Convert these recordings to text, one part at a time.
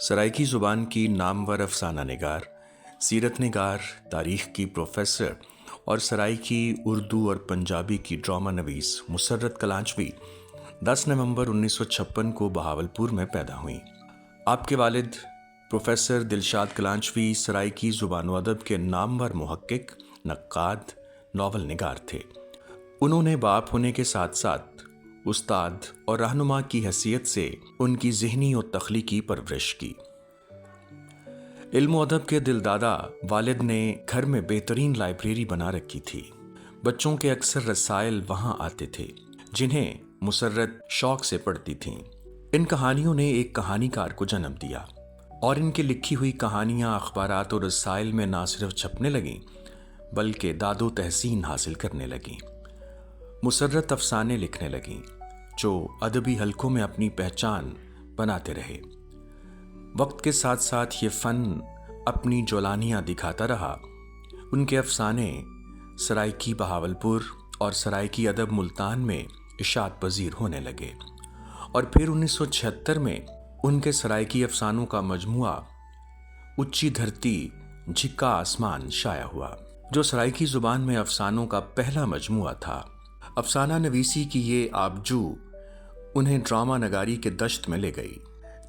سرائکی زبان کی نامور افسانہ نگار، سیرت نگار، تاریخ کی پروفیسر اور سرائکی اردو اور پنجابی کی ڈرامہ نویس مسرت کلانچوی 10 نومبر 1956 کو بہاولپور میں پیدا ہوئیں۔ آپ کے والد پروفیسر دلشاد کلانچوی سرائکی زبان و ادب کے نامور محقق، نقاد، ناول نگار تھے۔ انہوں نے باپ ہونے کے ساتھ ساتھ استاد اور رہنما کی حیثیت سے ان کی ذہنی اور تخلیقی پرورش کی۔ علم و ادب کے دلدادہ والد نے گھر میں بہترین لائبریری بنا رکھی تھی۔ بچوں کے اکثر رسائل وہاں آتے تھے جنہیں مسرت شوق سے پڑھتی تھیں۔ ان کہانیوں نے ایک کہانی کار کو جنم دیا اور ان کی لکھی ہوئی کہانیاں اخبارات اور رسائل میں نہ صرف چھپنے لگیں بلکہ داد و تحسین حاصل کرنے لگیں۔ مسرت افسانے لکھنے لگیں جو ادبی حلقوں میں اپنی پہچان بناتے رہے۔ وقت کے ساتھ ساتھ یہ فن اپنی جولانیاں دکھاتا رہا۔ ان کے افسانے سرائکی بہاولپور اور سرائکی ادب ملتان میں اشاعت پذیر ہونے لگے اور پھر 1976 میں ان کے سرائکی افسانوں کا مجموعہ اچھی دھرتی جھکا آسمان شائع ہوا، جو سرائکی زبان میں افسانوں کا پہلا مجموعہ تھا۔ افسانہ نویسی کی یہ آبجو انہیں ڈرامہ نگاری کے دشت میں لے گئی،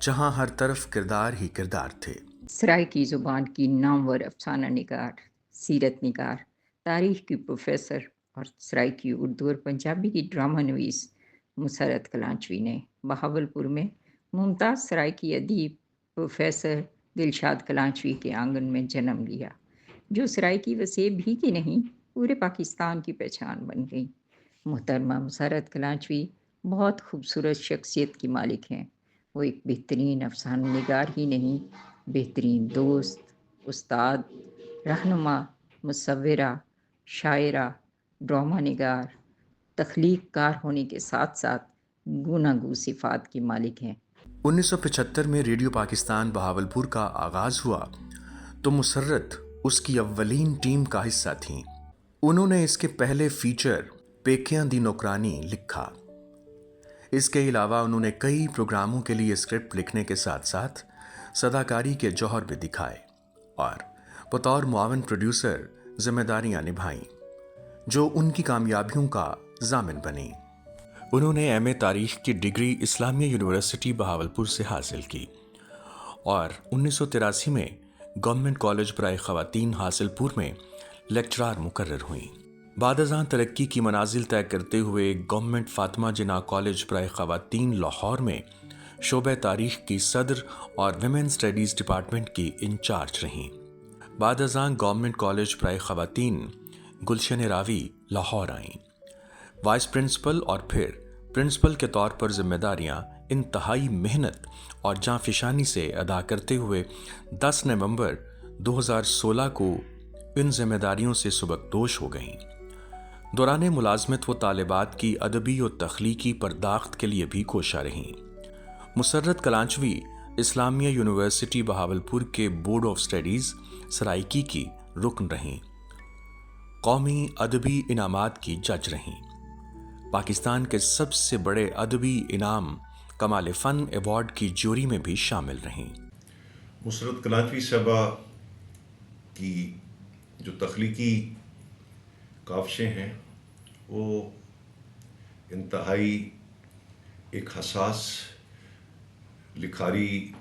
جہاں ہر طرف کردار ہی کردار تھے۔ سرائکی زبان کی نامور افسانہ نگار، سیرت نگار، تاریخ کی پروفیسر اور سرائکی اردو اور پنجابی کی ڈرامہ نویس مسرت کلانچوی نے بہاولپور میں ممتاز سرائکی ادیب پروفیسر دلشاد کلانچوی کے آنگن میں جنم لیا، جو سرائکی وسیع بھی کی نہیں پورے پاکستان کی پہچان بن گئی۔ محترمہ مسرت کلانچوی بہت خوبصورت شخصیت کی مالک ہیں۔ وہ ایک بہترین افسانہ نگار ہی نہیں، بہترین دوست، استاد، رہنما، مصورہ، شاعرہ، ڈرامہ نگار، تخلیق کار ہونے کے ساتھ ساتھ گوناگو صفات کی مالک ہیں۔ 1975 میں ریڈیو پاکستان بہاولپور کا آغاز ہوا تو مسرت اس کی اولین ٹیم کا حصہ تھیں۔ انہوں نے اس کے پہلے فیچر پیکیاں دی نوکرانی لکھا۔ اس کے علاوہ انہوں نے کئی پروگراموں کے لیے اسکرپٹ لکھنے کے ساتھ ساتھ صداکاری کے جوہر بھی دکھائے اور بطور معاون پروڈیوسر ذمہ داریاں نبھائیں جو ان کی کامیابیوں کا ضامن بنیں۔ انہوں نے ایم اے تاریخ کی ڈگری اسلامیہ یونیورسٹی بہاولپور سے حاصل کی اور 1983 میں گورنمنٹ کالج برائے خواتین حاصل پور میں لیکچرار مقرر ہوئیں۔ بعد ازاں ترقی کی منازل طے کرتے ہوئے گورنمنٹ فاطمہ جناح کالج برائے خواتین لاہور میں شعبہ تاریخ کی صدر اور ویمن اسٹڈیز ڈپارٹمنٹ کی انچارج رہیں۔ بعد ازاں گورنمنٹ کالج برائے خواتین گلشن راوی لاہور آئیں۔ وائس پرنسپل اور پھر پرنسپل کے طور پر ذمہ داریاں انتہائی محنت اور جاں فشانی سے ادا کرتے ہوئے 10 نومبر 2016 کو ان ذمہ داریوں سے سبکدوش ہو گئیں۔ دوران ملازمت وہ طالبات کی ادبی اور تخلیقی پرداخت کے لیے بھی کوشاں رہیں۔ مسرت کلانچوی اسلامیہ یونیورسٹی بہاولپور کے بورڈ آف اسٹڈیز سرائکی کی رکن رہیں۔ قومی ادبی انعامات کی جج رہیں۔ پاکستان کے سب سے بڑے ادبی انعام کمال فن ایوارڈ کی جوری میں بھی شامل رہیں۔ مسرت کلانچوی صاحبہ کی جو تخلیقی کاوشیں ہیں وہ انتہائی ایک حساس لکھاری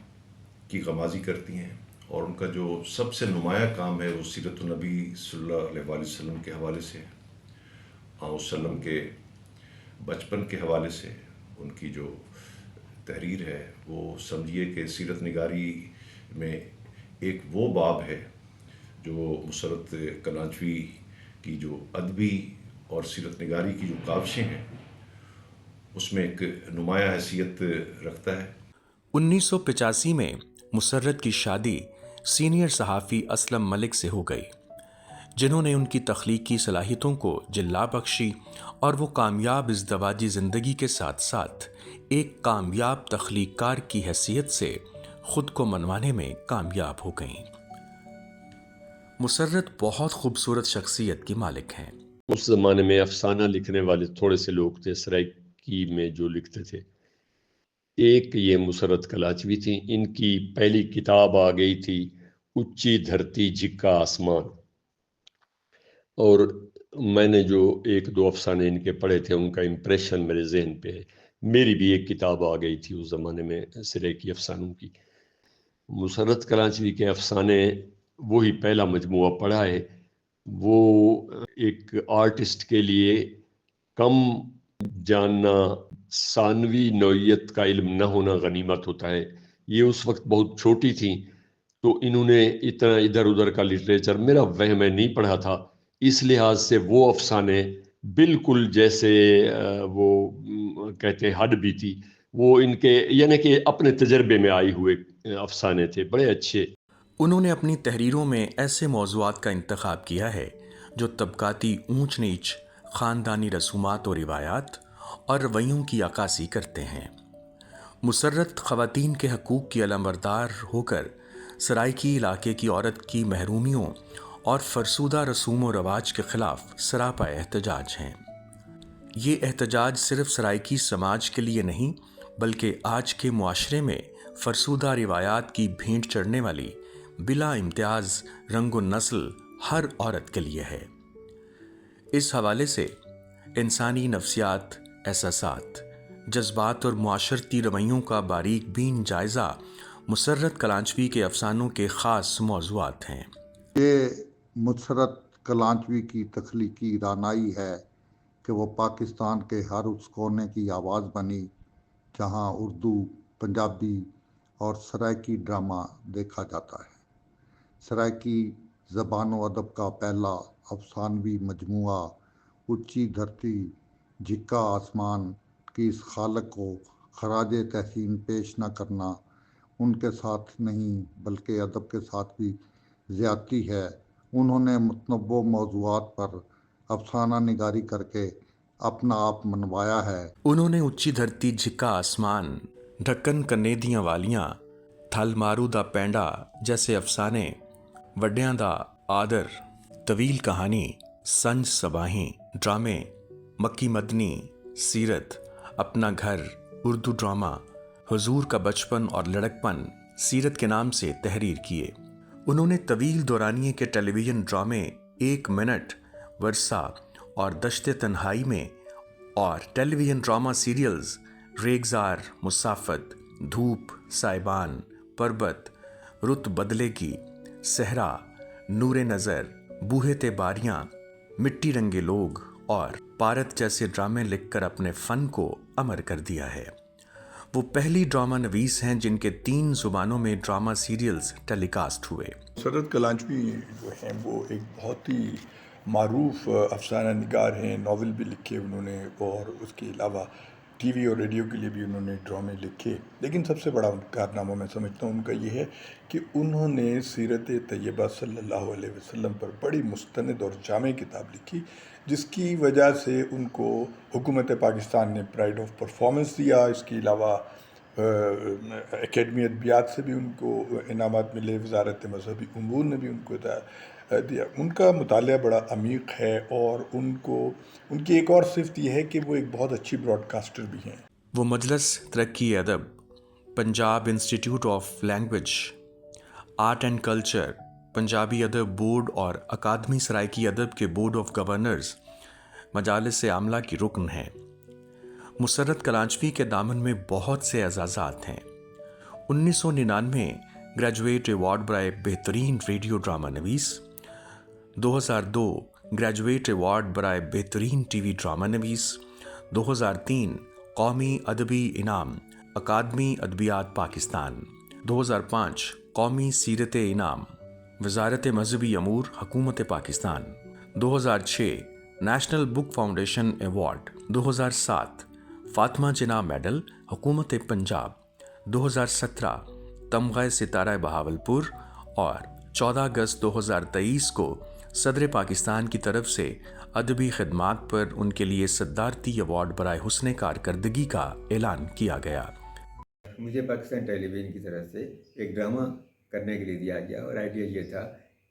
کی غمازی کرتی ہیں، اور ان کا جو سب سے نمایاں کام ہے وہ سیرت النبی صلی اللہ علیہ وآلہ وسلم کے حوالے سے، آن وسلم کے بچپن کے حوالے سے ان کی جو تحریر ہے وہ سمجھیے کہ سیرت نگاری میں ایک وہ باب ہے جو مسرت کلانچوی کی جو ادبی اور سیرت نگاری کی جو کاوشیں ہیں اس میں ایک نمایاں حیثیت رکھتا ہے۔ 1985 میں مسرت کی شادی سینئر صحافی اسلم ملک سے ہو گئی، جنہوں نے ان کی تخلیقی صلاحیتوں کو جلا بخشی اور وہ کامیاب ازدواجی زندگی کے ساتھ ساتھ ایک کامیاب تخلیق کار کی حیثیت سے خود کو منوانے میں کامیاب ہو گئیں۔ مسرت بہت خوبصورت شخصیت کی مالک ہیں۔ اس زمانے میں افسانہ لکھنے والے تھوڑے سے لوگ تھے سرائکی میں جو لکھتے تھے، ایک یہ مسرت کلاچوی تھیں، ان کی پہلی کتاب آ گئی تھی اونچی دھرتی جھکا آسمان، اور میں نے جو ایک دو افسانے ان کے پڑھے تھے ان کا امپریشن میرے ذہن پہ ہے۔ میری بھی ایک کتاب آ گئی تھی اس زمانے میں سرے کی افسانوں کی۔ مسرت کلاچوی کے افسانے وہی پہلا مجموعہ پڑھا ہے۔ وہ ایک آرٹسٹ کے لیے کم جاننا، ثانوی نوعیت کا علم نہ ہونا غنیمت ہوتا ہے۔ یہ اس وقت بہت چھوٹی تھیں، تو انہوں نے اتنا ادھر ادھر کا لٹریچر میرا وہم میں نہیں پڑھا تھا، اس لحاظ سے وہ افسانے بالکل جیسے وہ کہتے ہیں ہڈ بھی تھی، وہ ان کے یعنی کہ اپنے تجربے میں آئے ہوئے افسانے تھے، بڑے اچھے۔ انہوں نے اپنی تحریروں میں ایسے موضوعات کا انتخاب کیا ہے جو طبقاتی اونچ نیچ، خاندانی رسومات و روایات اور رویوں کی عکاسی کرتے ہیں۔ مسرت خواتین کے حقوق کی علمبردار ہو کر سرائیکی علاقے کی عورت کی محرومیوں اور فرسودہ رسوم و رواج کے خلاف سراپا احتجاج ہیں۔ یہ احتجاج صرف سرائیکی سماج کے لیے نہیں بلکہ آج کے معاشرے میں فرسودہ روایات کی بھینٹ چڑھنے والی بلا امتیاز رنگ و نسل ہر عورت کے لیے ہے۔ اس حوالے سے انسانی نفسیات، احساسات، جذبات اور معاشرتی رویوں کا باریک بین جائزہ مسرت کلانچوی کے افسانوں کے خاص موضوعات ہیں۔ یہ مسرت کلانچوی کی تخلیقی رانائی ہے کہ وہ پاکستان کے ہر اس کونے کی آواز بنی جہاں اردو، پنجابی اور سرائیکی ڈرامہ دیکھا جاتا ہے۔ سرائیکی زبان و ادب کا پہلا افسانوی مجموعہ اونچی دھرتی جھکا آسمان کی اس خالق کو خراج تحسین پیش نہ کرنا ان کے ساتھ نہیں بلکہ ادب کے ساتھ بھی زیادتی ہے۔ انہوں نے متنوع موضوعات پر افسانہ نگاری کر کے اپنا آپ منوایا ہے۔ انہوں نے اونچی دھرتی جھکا آسمان، ڈھکن کنیدیاں والیاں، تھل مارو دا پینڈا جیسے افسانے، وڈیاں دا آدر، طویل کہانی، سنج سباہیں، ڈرامے، مکی مدنی، سیرت، اپنا گھر، اردو ڈرامہ، حضور کا بچپن اور لڑکپن سیرت کے نام سے تحریر کیے۔ انہوں نے طویل دورانیے کے ٹیلی ویژن ڈرامے ایک منٹ، ورثہ اور دشت تنہائی میں اور ٹیلی ویژن ڈرامہ سیریلز ریگزار، مسافت، دھوپ، سائبان، پربت، رت بدلے کی، صحرا، نور نظر، بوہے تے باریاں، مٹی رنگے لوگ اور پارت جیسے ڈرامے لکھ کر اپنے فن کو امر کر دیا ہے۔ وہ پہلی ڈرامہ نویس ہیں جن کے 3 زبانوں میں ڈرامہ سیریلز ٹیلی کاسٹ ہوئے۔ مسرت کلانچوی جو ہیں وہ ایک بہت ہی معروف افسانہ نگار ہیں، ناول بھی لکھے انہوں نے اور اس کے علاوہ ٹی وی اور ریڈیو کے لیے بھی انہوں نے ڈرامے لکھے۔ لیکن سب سے بڑا کارنامہ میں سمجھتا ہوں ان کا یہ ہے کہ انہوں نے سیرت طیبہ صلی اللہ علیہ وسلم پر بڑی مستند اور جامع کتاب لکھی، جس کی وجہ سے ان کو حکومت پاکستان نے پرائڈ آف پرفارمنس دیا۔ اس کے علاوہ اکیڈمی ادبیات سے بھی ان کو انعامات ملے، وزارت مذہبی امور نے بھی ان کو دیا۔ ان کا مطالعہ بڑا عمیق ہے اور ان کی ایک اور صفت یہ ہے کہ وہ ایک بہت اچھی براڈ کاسٹر بھی ہیں۔ وہ مجلس ترقی ادب، Punjab institute of language, art and culture, Punjabi ادب بورڈ اور اکادمی سرائیکی ادب کے بورڈ آف گورنرز مجالس عاملہ کی رکن ہیں۔ مسرت کلانچوی کے دامن میں بہت سے اعزازات ہیں۔ 1999 گریجویٹ ایوارڈ برائے بہترین ریڈیو ڈرامہ نویس، 2002 گریجویٹ ایوارڈ برائے بہترین ٹی وی ڈرامہ نویس، 2003 قومی ادبی انعام اکادمی ادبیات پاکستان، 2005 قومی سیرت انعام وزارت مذہبی امور حکومت پاکستان، 2006 نیشنل بک فاؤنڈیشن ایوارڈ، 2007 فاطمہ جناح میڈل حکومت پنجاب، 2017 تمغہ ستارہ بہاولپور اور 14 اگست 2023 کو صدر پاکستان کی طرف سے ادبی خدمات پر ان کے لیے صدارتی ایوارڈ برائے حسن کارکردگی کا اعلان کیا گیا۔ مجھے پاکستان ٹیلی ویژن کی طرف سے ایک ڈرامہ کرنے کے لیے دیا گیا اور آئیڈیا یہ تھا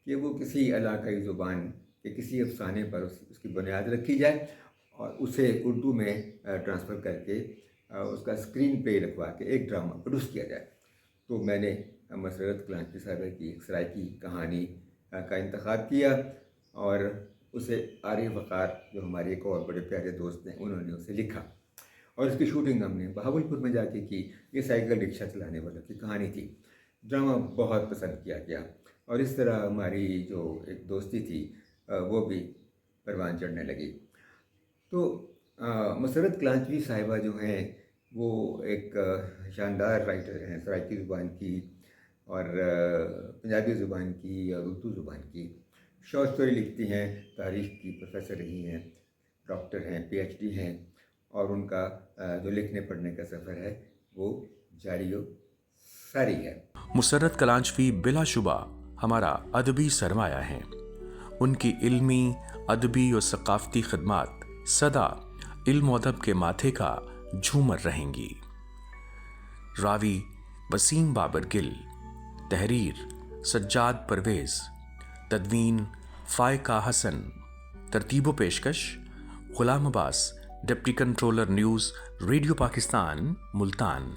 کہ وہ کسی علاقائی زبان کے کسی افسانے پر اس کی بنیاد رکھی جائے اور اسے اردو میں ٹرانسفر کر کے اس کا اسکرین پلے لگوا کے ایک ڈرامہ پروڈیوس کیا جائے. تو میں نے مسرت کلانچوی صاحبہ کی ایک سرائکی کہانی کا انتخاب کیا اور اسے عارف وقار جو ہمارے ایک اور بڑے پیارے دوست ہیں انہوں نے اسے لکھا اور اس کی شوٹنگ ہم نے بہاولپور میں جا کے کی. یہ سائیکل رکشہ چلانے والوں کی کہانی تھی. ڈرامہ بہت پسند کیا گیا اور اس طرح ہماری جو ایک دوستی تھی وہ بھی پروان چڑھنے لگی. تو مسرت کلانچوی صاحبہ جو ہیں وہ ایک شاندار رائٹر ہیں سرائکی زبان کی اور پنجابی زبان کی اور اردو زبان کی. شارٹ اسٹوری لکھتی ہیں, تاریخ کی پروفیسر رہی ہیں, ڈاکٹر ہیں, PhD ہیں اور ان کا جو لکھنے پڑھنے کا سفر ہے وہ جاری و ساری ہے. مسرت کلانچوی بلا شبہ ہمارا ادبی سرمایہ ہیں. ان کی علمی, ادبی اور ثقافتی خدمات سدا علم و ادب کے ماتھے کا جھومر رہیں گی. راوی وسیم بابر گل, تحریر سجاد پرویز, تدوین فائقہ حسن, ترتیب و پیشکش Ghulam Abbas, deputy controller news radio Pakistan Multan.